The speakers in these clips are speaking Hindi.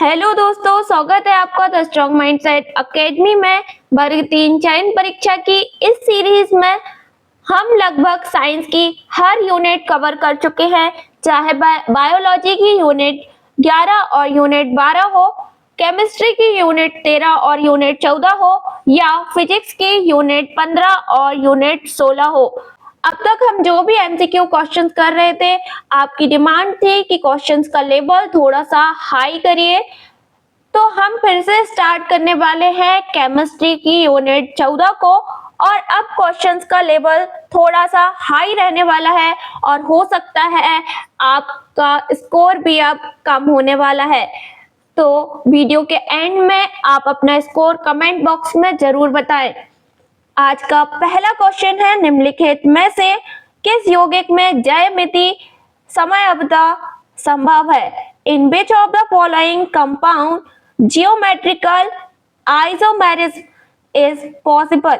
हेलो दोस्तों, स्वागत है आपका द स्ट्रॉन्ग माइंडसेट एकेडमी में वर्ग 3 चयन परीक्षा की इस सीरीज में हम लगभग साइंस की हर यूनिट कवर कर चुके हैं, चाहे बायोलॉजी की यूनिट 11 और यूनिट 12 हो, केमिस्ट्री की यूनिट 13 और यूनिट 14 हो या फिजिक्स की यूनिट 15 और यूनिट 16 हो। अब तक हम जो भी एमसीक्यू क्वेश्चंस कर रहे थे, आपकी डिमांड थी कि क्वेश्चंस का लेवल थोड़ा सा हाई करिए, तो हम फिर से स्टार्ट करने वाले हैं केमिस्ट्री की यूनिट 14 को। और अब क्वेश्चंस का लेवल थोड़ा सा हाई रहने वाला है और हो सकता है आपका स्कोर भी अब कम होने वाला है। तो वीडियो के एंड में आप अपना स्कोर कमेंट बॉक्स में जरूर बताएं। आज का पहला क्वेश्चन है, निम्नलिखित में से किस यौगिक में ज्यामिति समयावधि संभव है? In which of the following compound geometrical isomerism is possible?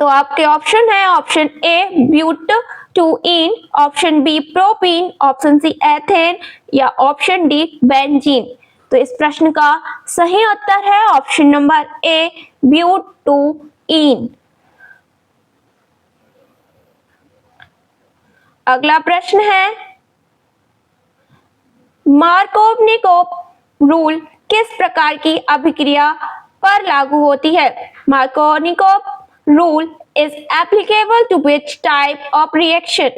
तो आपके ऑप्शन है, option A but two ene, option B propene, option C ethane या ऑप्शन डी बेंजीन। तो इस प्रश्न का सही उत्तर है ऑप्शन नंबर ए ब्यूटटूइन। अगला प्रश्न है, मार्कोवनिकोव रूल किस प्रकार की अभिक्रिया पर लागू होती है? Markovnikov rule is applicable to which type of reaction?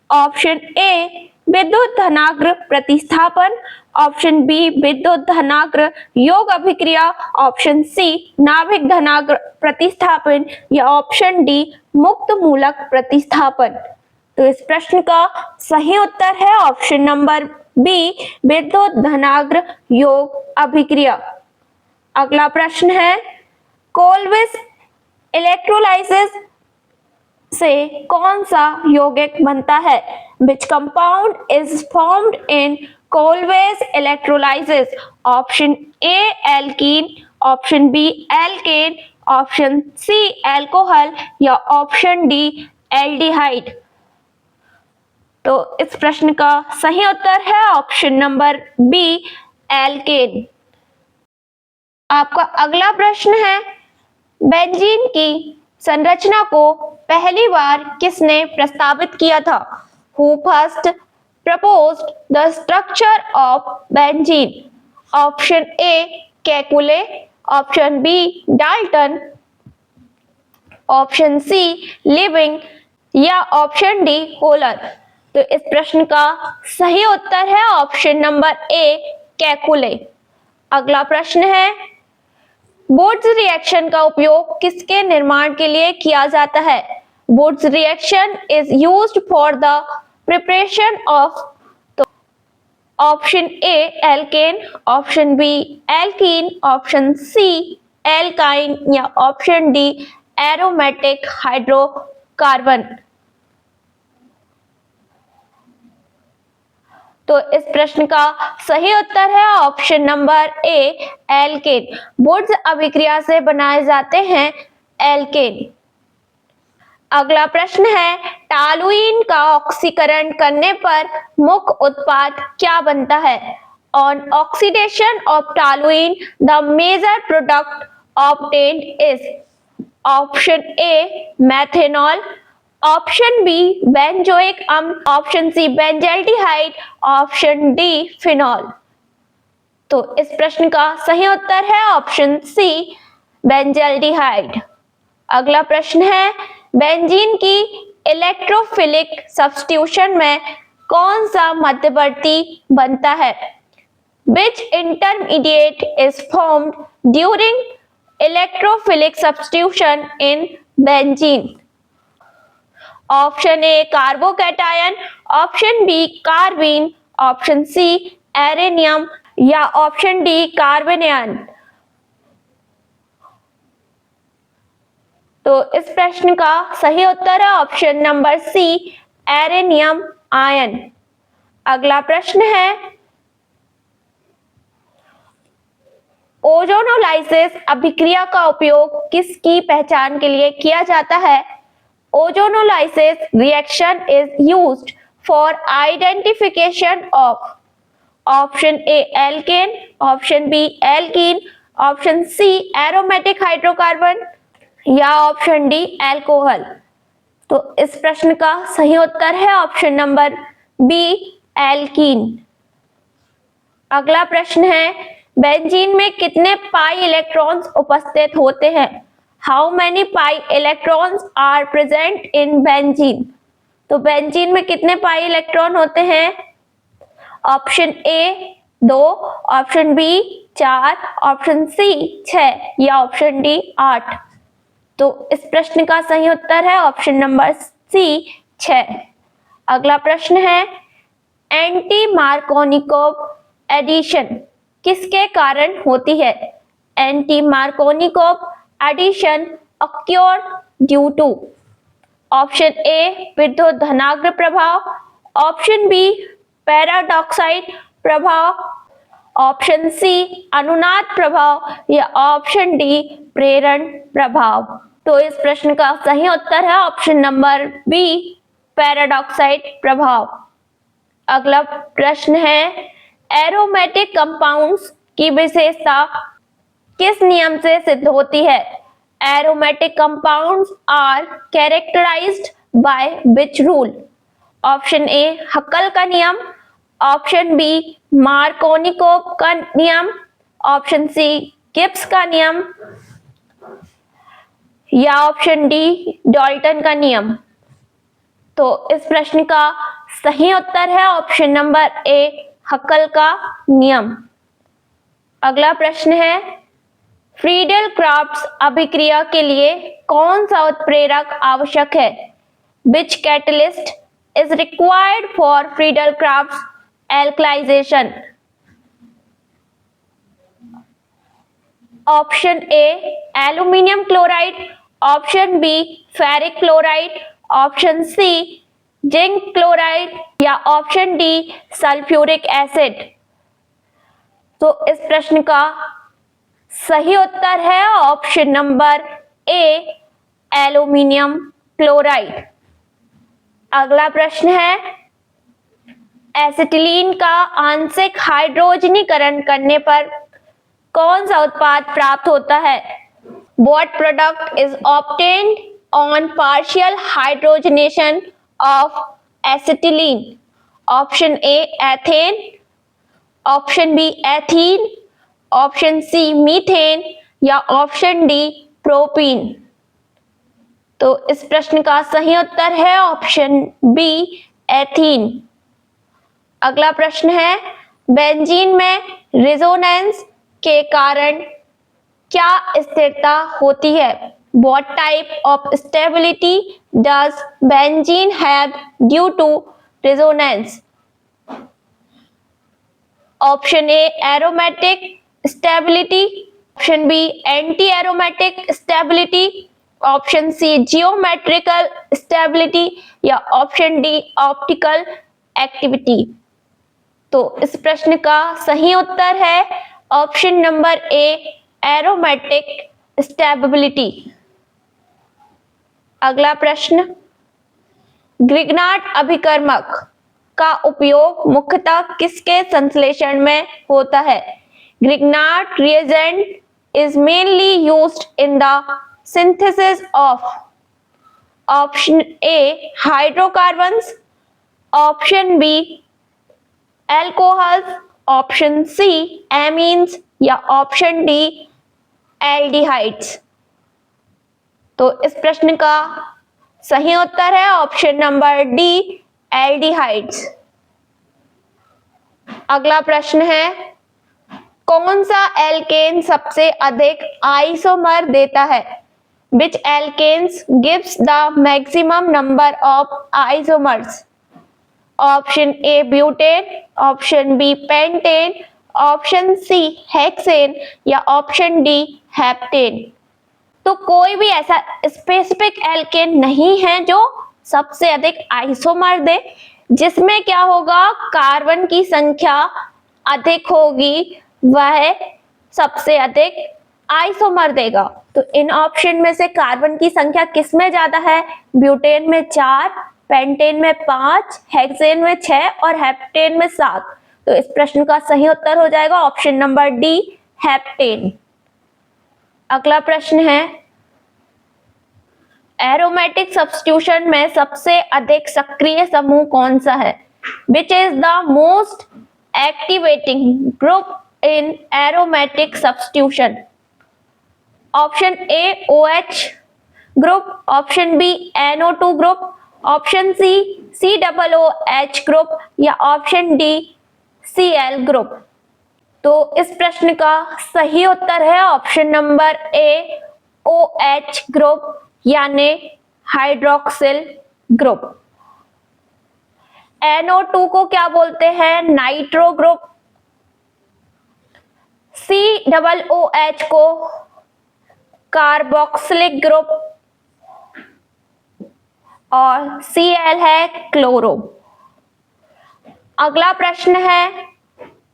Option A विद्युत धनाग्र प्रतिस्थापन, ऑप्शन बी विद्युत धनाग्र योग अभिक्रिया, ऑप्शन सी नाभिक धनाग्र प्रतिस्थापन या ऑप्शन डी मुक्त मूलक प्रतिस्थापन। तो इस प्रश्न का सही उत्तर है ऑप्शन नंबर बी विद्युत धनाग्र योग अभिक्रिया। अगला प्रश्न है, कोलविस इलेक्ट्रोलाइसिस से कौन सा यौगिक बनता है? Which compound is formed in Kolbe's electrolysis? Option A alkene, option B alkane, option C alcohol या ऑप्शन डी एल्डिहाइड। तो इस प्रश्न का सही उत्तर है ऑप्शन नंबर बी एल्केन। आपका अगला प्रश्न है, बेंजीन की संरचना को पहली बार किसने प्रस्तावित किया था? Who first proposed the structure of benzene? Option A Kekule, option B Dalton, option C living या ऑप्शन डी होलर। तो इस प्रश्न का सही उत्तर है ऑप्शन नंबर ए केकुले। अगला प्रश्न है, वुड्स रिएक्शन का उपयोग किसके निर्माण के लिए किया जाता है? Wurtz reaction is used for the preparation of. Option A alkane, option B alkene, option C alkyne या ऑप्शन डी एरोमेटिक हाइड्रोकार्बन। तो इस प्रश्न का सही उत्तर है option number A alkane. Wurtz अभिक्रिया से बनाए जाते हैं एल्केन। अगला प्रश्न है, टॉलुइन का ऑक्सीकरण करने पर मुख्य उत्पाद क्या बनता है? On oxidation of toluene the major product obtained is? Option A methanol, option B benzoic अम्ल, option C benzaldehyde, option D phenol. तो इस प्रश्न का सही उत्तर है ऑप्शन सी बेंजल्डिहाइड। अगला प्रश्न है, बेंजीन की इलेक्ट्रोफिलिक सब्स्टिट्यूशन में कौन सा मध्यवर्ती बनता है? Which intermediate is formed during electrophilic substitution in benzene? Option A carbocation, option B carbene, option C arenium या ऑप्शन डी कार्बेनियन। तो इस प्रश्न का सही उत्तर है option number C arenium ion. अगला प्रश्न है, ओजोनोलाइसिस अभिक्रिया का उपयोग किसकी पहचान के लिए किया जाता है? Ozonolysis reaction is used for identification of। Option A alkane, option B alkene, option C aromatic hydrocarbon या ऑप्शन डी एल्कोहल। तो इस प्रश्न का सही उत्तर है ऑप्शन नंबर बी एल्कीन। अगला प्रश्न है, बेंजीन में कितने पाई इलेक्ट्रॉन्स उपस्थित होते हैं? How many pi electrons are present in benzene? तो बेंजीन में कितने पाई इलेक्ट्रॉन होते हैं? Option A 2, option B 4, option C 6 या ऑप्शन डी 8। तो इस प्रश्न का सही उत्तर है ऑप्शन नंबर सी 6। अगला प्रश्न है, एंटी मार्कोनिकोव एडिशन किसके कारण होती है? Anti Markovnikov addition occur due to option A विद्युत धनाग्र प्रभाव, ऑप्शन बी पैराडॉक्साइड प्रभाव, ऑप्शन सी अनुनाद प्रभाव या ऑप्शन डी प्रेरण प्रभाव। तो इस प्रश्न का सही उत्तर है ऑप्शन नंबर बी पैराडॉक्साइड प्रभाव। अगला प्रश्न है, एरोमेटिक कंपाउंड्स की विशेषता किस नियम से सिद्ध होती है? Aromatic compounds are characterised by which rule? Option A Huckel का नियम, ऑप्शन बी मार्कोनिकोव का नियम, ऑप्शन सी गिब्स का नियम या ऑप्शन डी डाल्टन का नियम। तो इस प्रश्न का सही उत्तर है ऑप्शन नंबर ए हक्कल का नियम। अगला प्रश्न है, फ्रीडल क्राफ्ट्स अभिक्रिया के लिए कौन सा उत्प्रेरक आवश्यक है? Which catalyst is required for Friedel Crafts alkylation? Option A aluminium chloride, option B ferric chloride, option C zinc chloride या ऑप्शन डी सल्फ्यूरिक एसिड। तो इस प्रश्न का सही उत्तर है option number A aluminium chloride. अगला प्रश्न है, एसिटिलीन का आंशिक हाइड्रोजनीकरण करने पर कौन सा उत्पाद प्राप्त होता है? What product is obtained on partial hydrogenation of acetylene? Option A ethane, option B ethene, option C methane या ऑप्शन डी प्रोपीन। तो इस प्रश्न का सही उत्तर है ऑप्शन बी एथीन। अगला प्रश्न है, बेंजीन में रेजोनेंस के कारण क्या स्थिरता होती है? What type of stability does benzene have due to resonance? Option A aromatic stability, option B anti aromatic stability, option C geometrical stability या ऑप्शन डी ऑप्टिकल एक्टिविटी। तो इस प्रश्न का सही उत्तर है option number A aromatic stability. अगला प्रश्न, ग्रिग्नार्ड अभिकर्मक का उपयोग मुख्यतः किसके संश्लेषण में होता है? Grignard reagent is mainly used in the synthesis of option A hydrocarbons, option B alcohols, option C amines या ऑप्शन डी एल्डिहाइड्स। तो इस प्रश्न का सही उत्तर है ऑप्शन नंबर डी एल्डिहाइड्स। अगला प्रश्न है, कौन सा एल्केन सबसे अधिक आइसोमर देता है? Which alkanes gives the maximum number of isomers? Option A butane, option B pentane, option C hexane या ऑप्शन डी हेप्टेन। तो कोई भी ऐसा स्पेसिफिक एल्केन नहीं है जो सबसे अधिक आइसोमर दे, जिसमें क्या होगा कार्बन की संख्या अधिक होगी वह सबसे अधिक आइसोमर देगा। तो इन ऑप्शन में से कार्बन की संख्या किस में ज्यादा है? ब्यूटेन में 4, पेंटेन में 5, हेक्सेन में 6 और हेप्टेन में 7। तो इस प्रश्न का सही उत्तर हो जाएगा ऑप्शन नंबर डी, हेप्टेन। अगला प्रश्न है, एरोमेटिक सब्स्टिट्यूशन में सबसे अधिक सक्रिय समूह कौन सा है? Which is the most activating group in aromatic substitution? Option A OH group, option B NO2 group, option C COOH group या ऑप्शन डी Cl ग्रुप। तो इस प्रश्न का सही उत्तर है option number A OH group यानी हाइड्रोक्सिल ग्रुप। NO2 को क्या बोलते हैं? Nitro group. COOH को कार्बोक्सिलिक ग्रुप और Cl है क्लोरो। अगला प्रश्न है,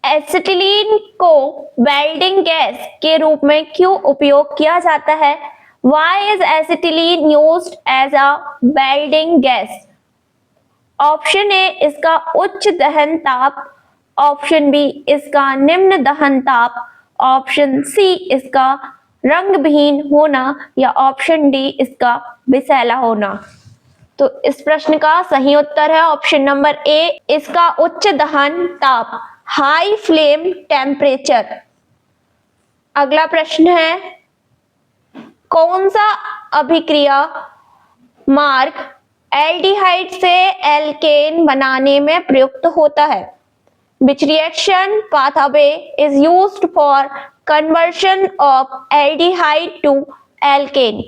एसिटिलीन को वेल्डिंग गैस के रूप में क्यों उपयोग किया जाता है? Why is acetylene used as a welding gas? Option A इसका उच्च दहन ताप, ऑप्शन बी इसका निम्न दहन ताप, ऑप्शन सी इसका रंगविहीन होना या ऑप्शन डी इसका विषैला होना। तो इस प्रश्न का सही उत्तर है ऑप्शन नंबर ए, इसका उच्च दहन ताप, हाई फ्लेम टेम्परेचर। अगला प्रश्न है, कौन सा अभिक्रिया मार्ग एल्डिहाइड से एल्केन बनाने में प्रयुक्त होता है? Which reaction pathway is used for conversion of aldehyde to alkane?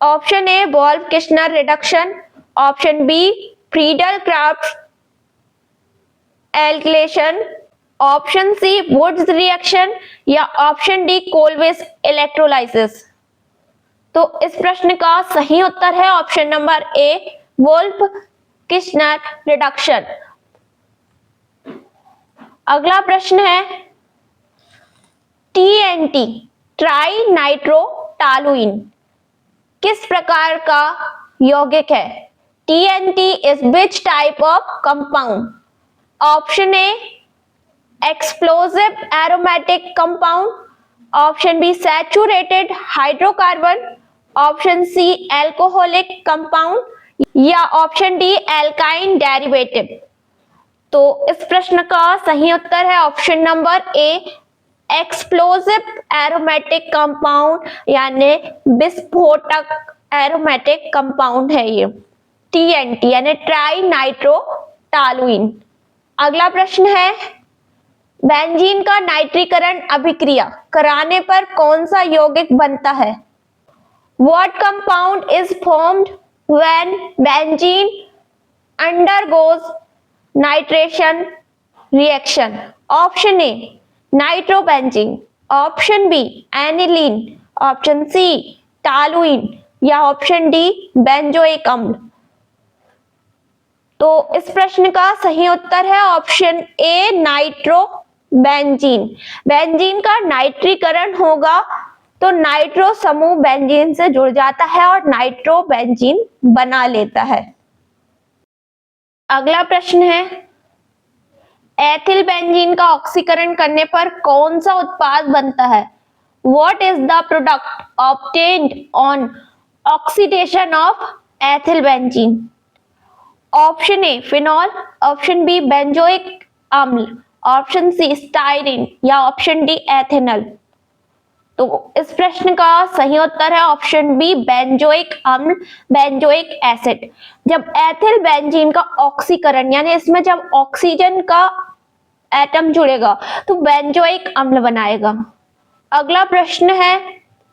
Option A Wolff Kishner reduction, option B Friedel Craft alkylation, option C Wurtz reaction या ऑप्शन डी कोलवेस इलेक्ट्रोलाइसिस। तो इस प्रश्न का सही उत्तर है option number A Wolff Kishner reduction. अगला प्रश्न है, TNT ट्राई नाइट्रो टॉलुइन किस प्रकार का यौगिक है? TNT is which type of compound? Option A explosive aromatic compound, option B saturated hydrocarbon, option C alcoholic compound या ऑप्शन डी एल्काइन डेरिवेटिव। तो इस प्रश्न का सही उत्तर है option number A explosive aromatic compound यानी विस्फोटक एरोमेटिक कंपाउंड है ये TNT यानी ट्राई नाइट्रो टॉलुइन। अगला प्रश्न है, बेंजीन का नाइट्रीकरण अभिक्रिया कराने पर कौन सा यौगिक बनता है? What compound is formed when benzene undergoes nitration reaction? Option A nitrobenzene, option B aniline, option C toluene या ऑप्शन डी बेंजोइक अम्ल। तो इस प्रश्न का सही उत्तर है ऑप्शन ए नाइट्रोबेंजीन। बेंजीन का नाइट्रीकरण होगा तो नाइट्रो समूह बेंजीन से जुड़ जाता है और नाइट्रोबेंजीन बना लेता है। अगला प्रश्न है, एथिल बेंजीन का ऑक्सीकरण करने पर कौन सा उत्पाद बनता है? What is the product obtained on oxidation of ethyl benzene? Option A phenol, option B benzoic अम्ल, ऑप्शन सी स्टाइरिन या ऑप्शन डी एथेनॉल। तो इस प्रश्न का सही उत्तर है ऑप्शन बी बेंजोइक अम्ल, बेंजोइक एसिड। जब एथिल बेंजीन का ऑक्सीकरण यानी इसमें जब ऑक्सीजन का एटम जुड़ेगा तो बेंजोइक अम्ल बनाएगा। अगला प्रश्न है,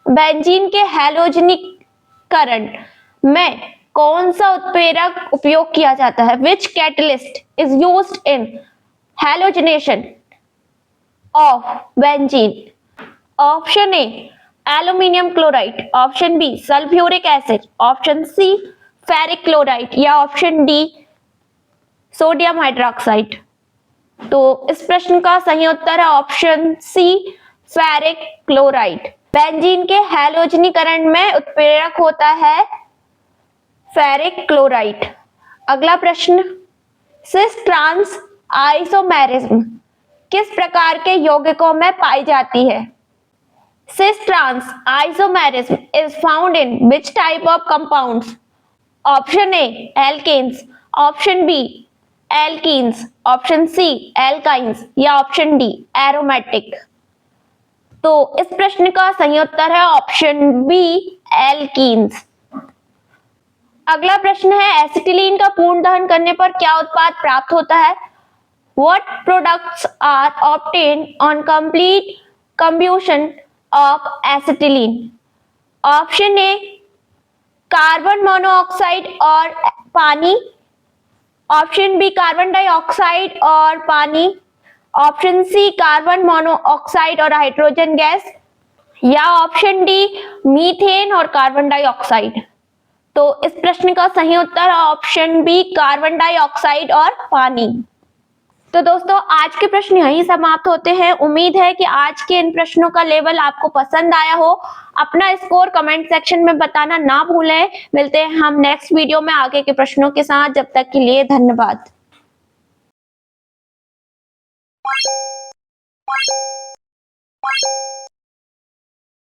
बेंजीन के हैलोजनीकरण में कौन सा उत्प्रेरक उपयोग किया जाता है? Which catalyst is used in halogenation of benzene? Option A aluminium chloride, option B sulphuric acid, option C ferric chloride या ऑप्शन डी सोडियम हाइड्रोक्साइड। तो इस प्रश्न का सही उत्तर है option C ferric chloride. Benzene के हैलोजनीकरण में उत्प्रेरक होता है फेरिक क्लोराइड। अगला प्रश्न, सिस ट्रांस आइसोमेरिज्म किस प्रकार के यौगिकों में पाई जाती है? Cis trans isomerism is found in which type of compounds? Option A alkanes, option B alkenes, option C alkynes या option D aromatic। तो इस प्रश्न का सही उत्तर है ऑप्शन बी एल्कीन्स। अगला प्रश्न है एसिटिलीन का पूर्ण दहन करने पर क्या उत्पाद प्राप्त होता है? What products are obtained on complete combustion of acetylene? Option A carbon monoxide और पानी, ऑप्शन बी कार्बन डाइऑक्साइड और पानी, ऑप्शन सी कार्बन मोनोऑक्साइड और हाइड्रोजन गैस या ऑप्शन डी मीथेन और कार्बन डाइऑक्साइड। तो इस प्रश्न का सही उत्तर है ऑप्शन बी कार्बन डाइऑक्साइड और पानी। तो दोस्तों आज के प्रश्न यहीं समाप्त होते हैं। उम्मीद है कि आज के इन प्रश्नों का लेवल आपको पसंद आया हो। अपना स्कोर कमेंट सेक्शन में बताना ना भूलें। मिलते हैं हम नेक्स्ट वीडियो में आगे के प्रश्नों के साथ। जब तक के लिए धन्यवाद।